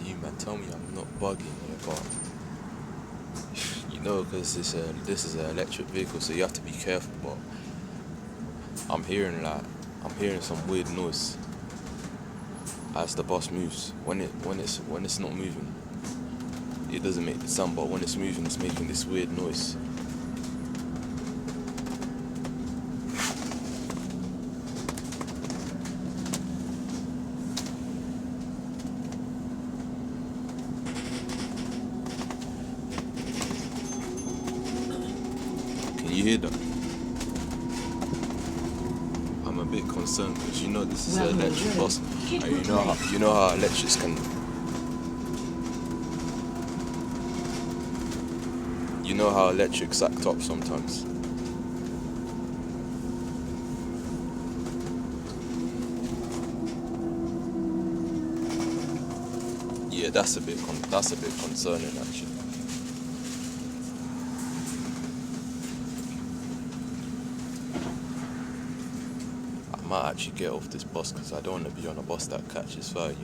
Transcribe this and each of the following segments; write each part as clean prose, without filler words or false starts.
You man, tell me I'm not bugging here, but because this is an electric vehicle, so you have to be careful. But I'm hearing I'm hearing some weird noise as the bus moves. When it's not moving, it doesn't make the sound, but when it's moving, it's making this weird noise. Can you hear that? I'm a bit concerned because this is an electric bus, and you know how electrics can. You know how electrics act up sometimes. Yeah, that's a bit concerning actually. I might actually get off this bus because I don't want to be on a bus that catches fire.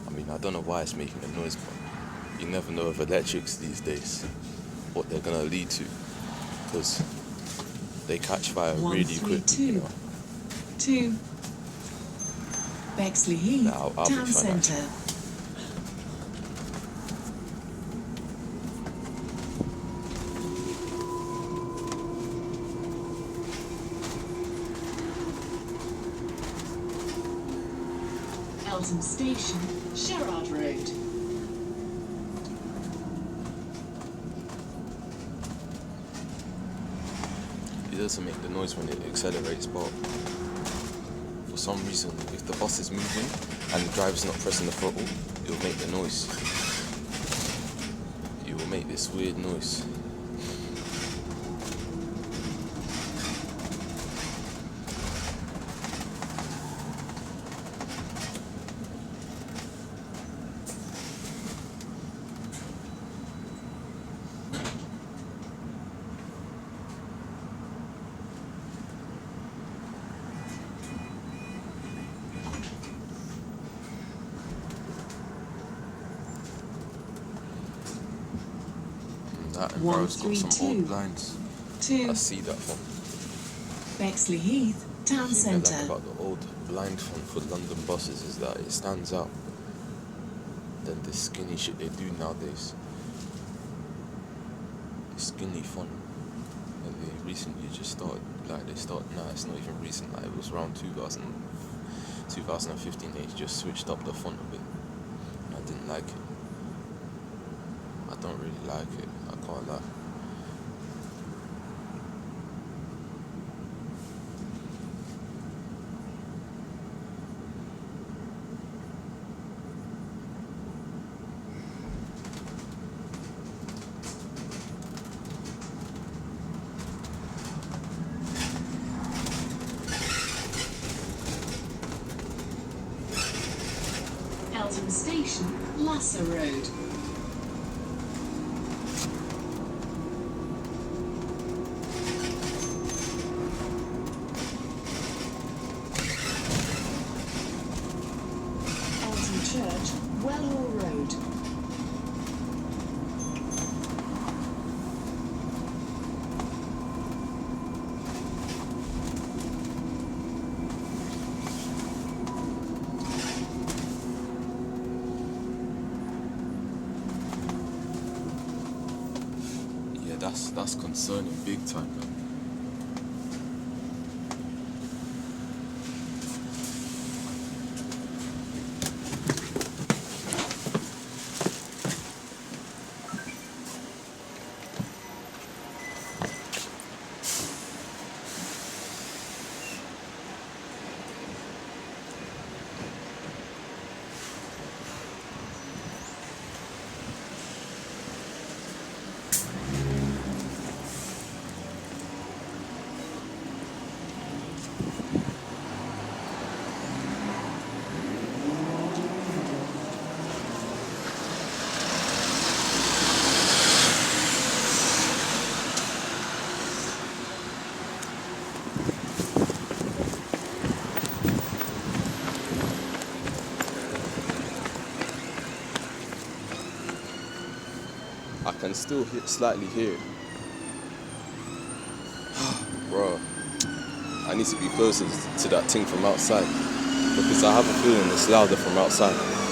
I mean, I don't know why it's making a noise, but you never know with electrics these days what they're gonna lead to, because they catch fire really quickly. 2 Bexley Heath, I'll Town be fine, Centre. Eltham Station, Sherrard Road. It doesn't make the noise when it accelerates, but for some reason, if the bus is moving and the driver's not pressing the throttle, it will make the noise. It will make this weird noise. That road's got some old blinds. 2 I see that one. Bexley Heath, Town The thing I like Centre. about the old blind font for London buses is that it stands out than the skinny shit they do nowadays. The skinny font. And they recently just started, it's not even recent, it was around 2015 they just switched up the font a bit. And I didn't like it. I don't really like it, I can't lie. Eltham Station, Lasser Road. Eltham Church, Wellhall Road. Yeah, that's concerning big time, man. I can still slightly hear it. Bro, I need to be closer to that thing from outside because I have a feeling it's louder from outside.